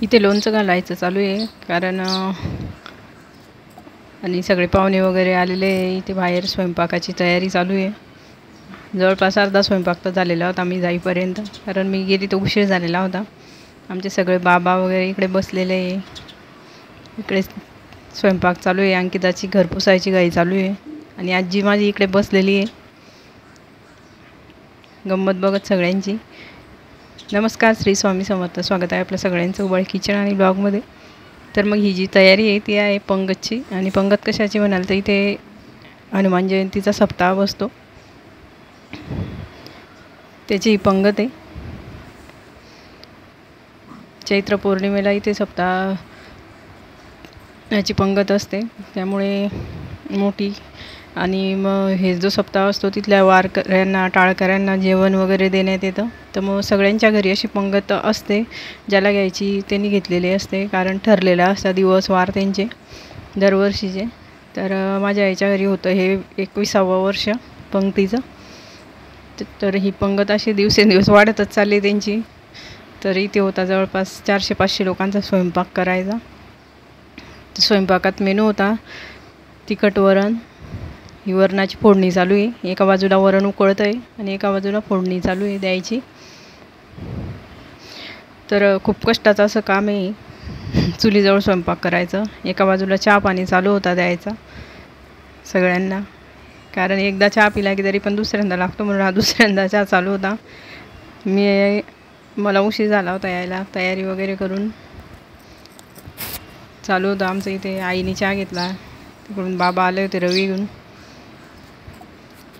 इथे लोणचं घालायचं चालू आहे कारण आणि सगळे पाहुणे वगैरे आलेले आहे। इथे बाहेर स्वयंपाकाची तयारी चालू आहे। जवळपास अर्धा स्वयंपाक तर झालेला होता मी जाईपर्यंत, कारण मी गेली तर उशीर झालेला होता। आमचे सगळे बाबा वगैरे इकडे बसलेले आहे। इकडे स्वयंपाक चालू आहे। अंकिताची घर पुसायची घाई चालू आहे आणि आजी माझी इकडे बसलेली आहे गंमत बघत सगळ्यांची। नमस्कार, श्री स्वामी समर्थ। स्वागत आहे आपल्या सगळ्यांचं उबळ किचन आणि ब्लॉगमध्ये। तर मग ही जी तयारी आहे ती आहे पंगतची। आणि पंगत कशाची म्हणाल तर इथे हनुमान जयंतीचा सप्ताह बसतो, त्याची ही पंगत आहे। चैत्र पौर्णिमेला इथे सप्ताह याची पंगत असते, त्यामुळे मोठी। आणि मग हे जो सप्ताह असतो तिथल्या वारकऱ्यांना टाळकऱ्यांना जेवण वगैरे देण्यात येतं। तर मग सगळ्यांच्या घरी अशी पंगत असते, ज्याला घ्यायची त्यांनी घेतलेली असते, कारण ठरलेला असता दिवस वार त्यांचे दरवर्षीचे। तर माझ्या आईच्या घरी होतं हे 21वे वर्ष पंगतीचं। तर ही पंगत अशी दिवसेंदिवस वाढतच चालली त्यांची। तर इथे होता जवळपास 400-500 लोकांचा स्वयंपाक करायचा। स्वयंपाकात मेनू होता तिखट वरण। ही वरणाची फोडणी चालू आहे, एका बाजूला वरण उकळतं आहे आणि एका बाजूला फोडणी चालू आहे द्यायची। तर खूप कष्टाचं असं काम आहे चुलीजवळ स्वयंपाक करायचं। एका बाजूला चहा पाणी चालू होता द्यायचा सगळ्यांना, कारण एकदा चहा पिला की तरी पण दुसऱ्यांदा लागतो, म्हणून हा दुसऱ्यांदा चहा चालू होता। मला उशीर झाला होता यायला, तयारी वगैरे करून चालू होतं आमचं। इथे आईने चहा घेतला, तिकडून बाबा आले होते रवी घेऊन।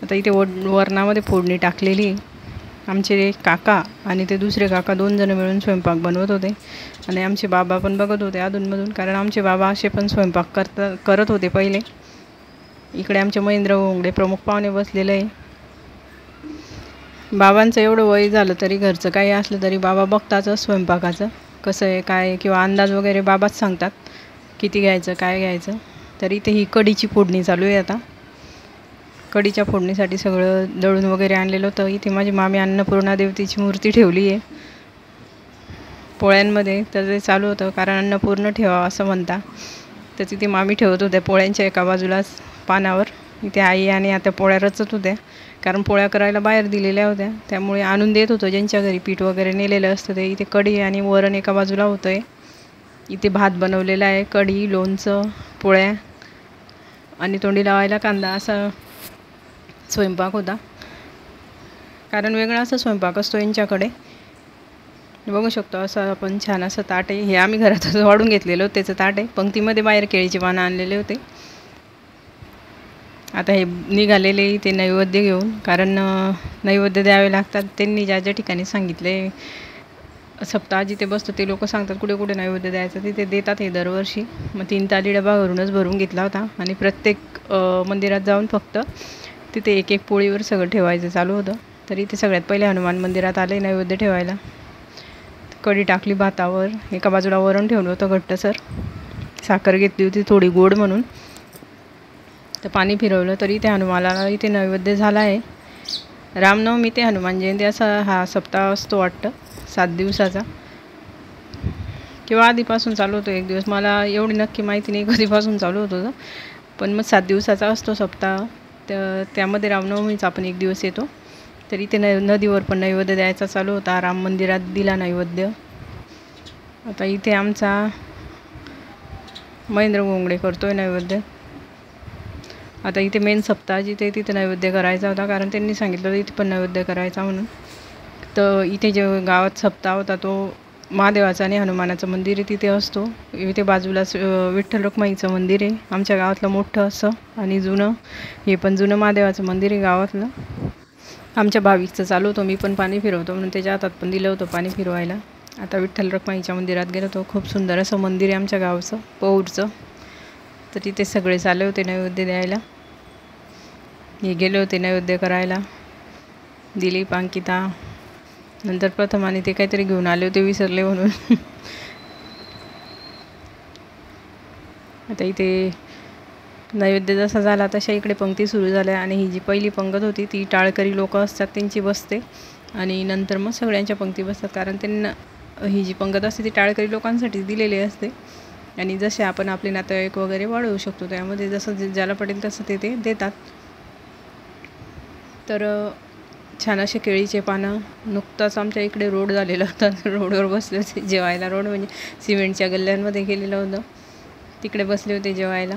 आता इथे वरणामध्ये फोडणी टाकलेली। आमचे काका आणि ते दुसरे काका 2 जण मिळून स्वयंपाक बनवत होते आणि आमचे बाबा पण बघत होते अधूनमधून, कारण आमचे बाबा असे पण स्वयंपाक करत होते पहिले। इकडे आमचे महेंद्र घोंगडे प्रमुख पाहुणे बसलेले आहे। बाबांचं एवढं वय झालं तरी घरचं काही असलं तरी बाबा बघतातच स्वयंपाकाचं कसं आहे काय, किंवा अंदाज वगैरे बाबाच सांगतात किती घ्यायचं काय घ्यायचं। तर इथे ही कढीची फोडणी चालू आहे। आता कढीच्या फोडणीसाठी सगळं दळून वगैरे आणलेलं होतं। इथे माझी मामी अन्नपूर्णा देवतेची मूर्ती ठेवली आहे पोळ्यांमध्ये। तर ते चालू होतं, कारण अन्नपूर्ण ठेवा असं म्हणता। तर तिथे मामी ठेवत होत्या पोळ्यांच्या एका बाजूलाच पानावर। इथे आई आणि आता पोळ्या रचत होत्या, कारण पोळ्या करायला बाहेर दिलेल्या होत्या, त्यामुळे आणून देत होतं ज्यांच्या घरी पीठ वगैरे नेलेलं असतं ते। इथे कढी आणि वरण एका बाजूला होतं आहे। इथे भात बनवलेला आहे, कढी, लोणचं, पोळ्या आणि तोंडी लावायला कांदा असा स्वयंपाक होता। कारण वेगळा असा स्वयंपाक असतो यांच्याकडे, बघू शकतो। असं आपण छान असं ताट आहे, हे आम्ही घरातच वाढून घेतलेलं होतं त्याचं ताट आहे। पंक्तीमध्ये बाहेर केळीची पानं आणलेले होते। आता हे निघालेले ते नैवेद्य घेऊन, कारण नैवेद्य द्यावे लागतात। त्यांनी ज्या ज्या ठिकाणी सांगितले सप्ताह जिथे बसतो ते लोक सांगतात कुठे कुठे नैवेद्य द्यायचं, तिथे देतात हे दरवर्षी। मग 3 ताली डबा घरूनच भरून घेतला होता आणि प्रत्येक मंदिरात जाऊन फक्त तिथे एक पोळीवर सगळं ठेवायचं चालू होतं। तर इथे सगळ्यात पहिले हनुमान मंदिरात आले नैवेद्य ठेवायला। कढी टाकली भातावर, एका बाजूला वरण ठेवलं होतं घट्टसर, साखर घेतली होती थोडी गोड म्हणून। तर पाणी फिरवलं, तरी इथे हनुमानाला इथे नैवेद्य झाला आहे। रामनवमी ते हनुमान जयंती असा हा सप्ताह असतो वाटतं, 7 दिवसाचा, किंवा आधीपासून चालू होतो 1 दिवस, मला एवढी नक्की माहिती नाही कधीपासून चालू होतो। पण मग 7 दिवसाचा असतो सप्ताह। त्यामध्ये रामनवमीचा आपण 1 दिवस येतो। तर इथे नदीवर पण नैवेद्य द्यायचा चालू होता, राम मंदिरात दिला नैवेद्य। आता इथे आमचा महेंद्र घोंगडे करतोय नैवेद्य। आता इथे मेन सप्ताह जिथे तिथे नैवेद्य करायचा होता, कारण त्यांनी सांगितलं इथे पण नैवेद्य करायचा म्हणून। तर इथे जे गावात सप्ताह होता तो महादेवाचं आणि हनुमानाचं मंदिर आहे तिथे असतो। इथे बाजूलाच विठ्ठल रखुमाईचं मंदिर आहे, आमच्या गावातलं मोठं असं आणि जुनं। हे पण जुनं महादेवाचं मंदिर आहे गावातलं। आमच्या भाविकचं चालू होतं, मी पण पाणी फिरवतो म्हणून त्याच्या हातात पण दिलं होतं पाणी फिरवायला। आता विठ्ठल रखुमाईच्या मंदिरात गेलो होतो, खूप सुंदर असं मंदिर आहे आमच्या गावचं पौरचं। तर तिथे सगळे चालले होते नैवेद्य द्यायला। हे गेले होते नैवेद्य करायला, दिलीप, अंकिता, नंतर प्रथम आणि ते काहीतरी घेऊन आले होते विसरले म्हणून। आता इथे नैवेद्य जसा झाला तशा इकडे पंक्ती सुरू झाल्या आणि ही जी पहिली पंगत होती ती टाळकरी लोक असतात त्यांची बसते आणि नंतर मग सगळ्यांच्या पंक्ती बसतात, कारण त्यांना ही जी पंगत असते ती टाळकरी लोकांसाठी दिलेली असते आणि जसे आपण आपले नातेवाईक वगैरे वाढवू शकतो त्यामध्ये, जसं ज्याला पडेल तसं ते देतात. तर छान असे केळीचे पानं. नुकताच आमच्या इकडे रोड झालेला होता, रोडवर बसले होते जेवायला. रोड म्हणजे सिमेंटच्या गल्ल्यांमध्ये गेलेलं होतं, तिकडे बसले होते जेवायला.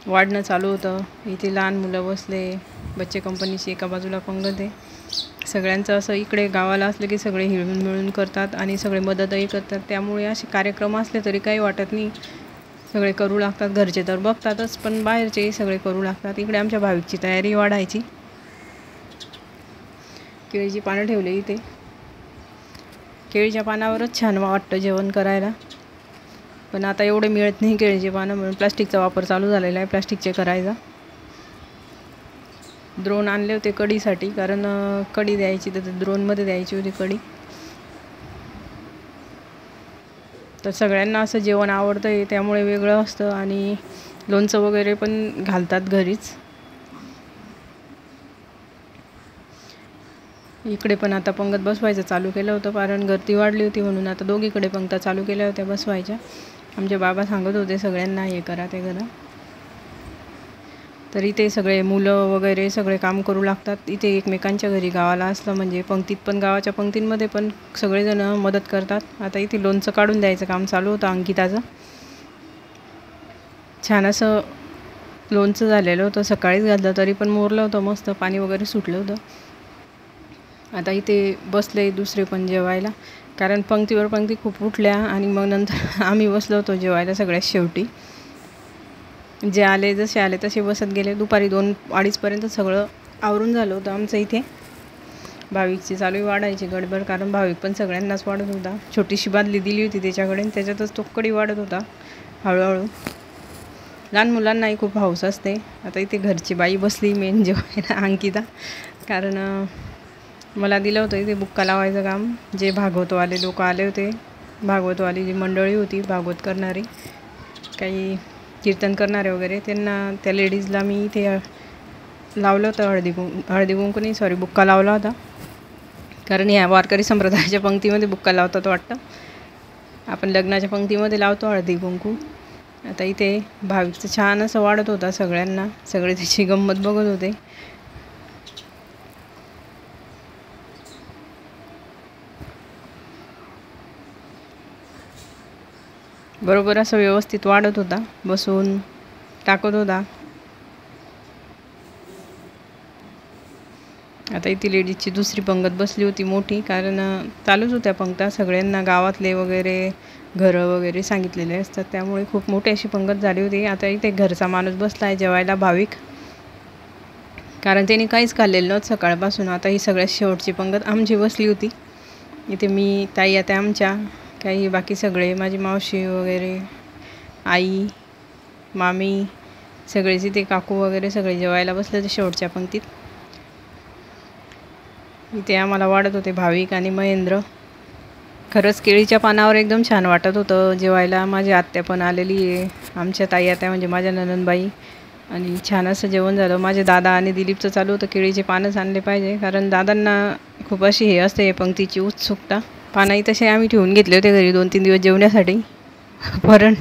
वाढणं चालू होतं. इथे लहान मुलं बसले. बच्चे कंपनीची एका बाजूला पंगत आहे. सगळ्यांचं असं इकडे गावाला असलं की सगळे हिळून मिळून करतात आणि सगळे मदतही करतात. त्यामुळे असे कार्यक्रम असले तरी काही वाटत नाही, सगळे करू लागतात. घरचे तर बघतातच, पण बाहेरचेही सगळे करू लागतात. इकडे आमच्या भाविकची तयारी वाढायची. केळीची पानं ठेवले इथे. केळीच्या पानावरच छान वाटतं जेवण करायला, पण आता एवढे मिळत नाही केळीचे पानं, म्हणून प्लास्टिकचा वापर चालू झालेला आहे, प्लास्टिकचे करायचा. द्रोण आणले होते कढीसाठी, कारण कढी द्यायची तर द्रोणमध्ये द्यायची होती कढी. तर सगळ्यांना असं जेवण आवडतं आहे, त्यामुळे वेगळं असतं. आणि लोणचं वगैरे पण घालतात घरीच. इकडे पण आता पंगत बसवायचं चालू केलं होतं, कारण गर्दी वाढली होती म्हणून आता दोघीकडे पंगता चालू केल्या होत्या बसवायच्या. आमचे बाबा सांगत होते सगळ्यांना हे करा ते करा. तर इथे सगळे मुलं वगैरे सगळे काम करू लागतात. इथे एकमेकांच्या घरी गावाला असलं म्हणजे पंक्तीत पण, गावाच्या पंक्तींमध्ये पण सगळेजण मदत करतात. आता इथे लोणचं काढून द्यायचं काम चालू होतं अंकिताचं. छान असं लोणचं झालेलं होतं, सकाळीच घातलं तरी पण मोरलं होतं मस्त, पाणी वगैरे सुटलं होतं. आता इथे बसले दुसरे पण जेवायला, कारण पंक्तीवर पंक्ती खूप उठल्या आणि मग नंतर आम्ही बसलो होतो जेवायला सगळ्यात शेवटी. जे आले जसे आले तसे बसत गेले. दुपारी 2-2:30पर्यंत सगळं आवरून झालं होतं आमचं इथे. भाविकची चालू वाढायची गडबड, कारण भाविक पण सगळ्यांनाच वाढत होता. छोटीशी बादली दिली होती त्याच्याकडे, त्याच्यातच तो कढी वाढत होता हळूहळू. लहान मुलांनाही खूप हौस असते. आता इथे घरची बाई बसली मेन जेवायला, अंकिता, कारण मला दिलं होतं इथे बुक्का लावायचं काम. जे भागवतवाले लोक आले होते, भागवतवाली जी मंडळी होती भागवत करणारी, काही कीर्तन करणारे वगैरे, त्यांना त्या लेडीजला मी इथे लावलं होतं हळदी कुंकू नाही सॉरी बुक्का लावला होता. कारण ह्या वारकरी संप्रदायाच्या पंक्तीमध्ये बुक्का लावतात वाटतं, आपण लग्नाच्या पंक्तीमध्ये लावतो हळदी कुंकू. आता इथे भाविकचं छान असं वाढत होता सगळ्यांना, सगळे त्याची गंमत बघत होते. बरोबर असं व्यवस्थित वाढत होता, बसून टाकत होता. आता इथे लेडीजची दुसरी पंगत बसली होती मोठी, कारण चालूच होत्या पंक्ता. सगळ्यांना गावातले वगैरे घरं वगैरे सांगितलेले असतात, त्यामुळे खूप मोठी अशी पंगत झाली होती. आता इथे घरचा माणूस बसला आहे जेवायला, भाविक, कारण त्यांनी काहीच खाल्लेलं नव्हतं सकाळपासून. आता ही सगळ्यात शेवटची पंगत आमची बसली होती. इथे मी, ताई आता आमच्या, काही बाकी सगळे, माझी मावशी वगैरे, आई, मामी, सगळेच इथे काकू वगैरे सगळे जेवायला बसले होते शेवटच्या पंक्तीत. इथे आम्हाला वाढत होते भाविक आणि महेंद्र. खरंच केळीच्या पानावर एकदम छान वाटत होतं जेवायला. माझी आत्या पण आलेली आहे, आमच्या ताई आत्या म्हणजे माझ्या ननंदबाई, आणि छान असं जेवण झालं. माझे दादा आणि दिलीपचं चालू होतं केळीचे पानंच आणले पाहिजे, कारण दादांना खूप अशी हे असते पंक्तीची उत्सुकता. पानंही तसे आम्ही ठेवून घेतले होते घरी 2-3 दिवस जेवण्यासाठी, कारण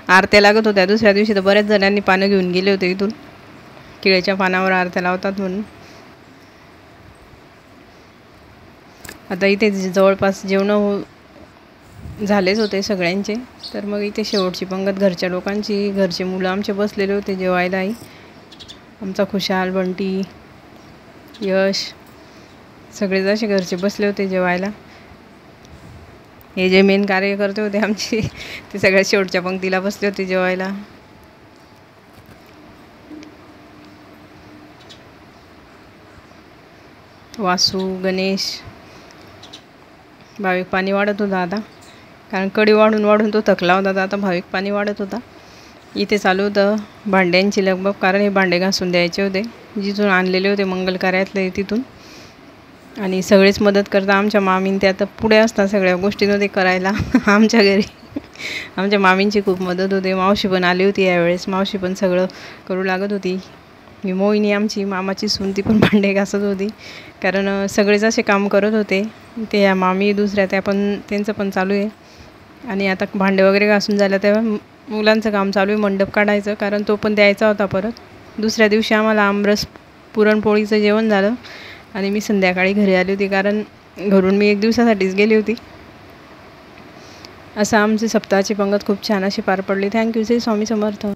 आरत्या लागत होत्या. दुसऱ्या दिवशी तर बऱ्याच जणांनी पानं घेऊन गेले होते इथून, केळीच्या पानावर आरत्या लावतात म्हणून. आता इथे जवळपास जेवणं झालेच होते सगळ्यांचे. तर मग इथे शेवटची पंगत घरच्या लोकांची, घरचे मुलं आमचे बसलेले होते जेवायलाही. आमचा खुशाल, बंटी, यश, सगळे जसे घरचे बसले होते जेवायला. हे जे मेन कार्यकर्ते होते आमचे, ते सगळ्यात शेवटच्या पंक्तीला बसले होते जेवायला. वासू, गणेश, भाविक पाणी वाढत होता आता, कारण कढी वाढून वाढून तो थकला होता. आता भाविक पाणी वाढत होता. इथे चालू होतं भांड्यांची लगबग, कारण हे भांडे घासून द्यायचे होते जिथून आणलेले होते मंगल कार्यातले तिथून. आणि सगळेच मदत करतात. आमच्या मामीन त्या आता पुढे असतात सगळ्या गोष्टींमध्ये करायला आमच्या घरी. आमच्या मामींची खूप मदत होते. मावशी पण आली होती यावेळेस, मावशी पण सगळं करू लागत होती. मी मोहिनी आमची मामाची सून ती पण भांडे घासत होती, कारण सगळेच असे काम करत होते. ते या मामी दुसऱ्या त्या पण त्यांचं पण चालू आहे. आणि आता भांडे वगैरे घासून झालं तेव्हा मुलांचं काम चालू आहे मंडप काढायचं, कारण तो पण द्यायचा होता परत. दुसऱ्या दिवशी आम्हाला आमरस पुरणपोळीचं जेवण झालं आणि मी संध्याकाळी घरी आली होती, कारण घरून मी 1 दिवसासाठीच गेली होती. असं आमची सप्ताहाची पंगत खूप छान अशी पार पडली. थँक्यू. श्री स्वामी समर्थ.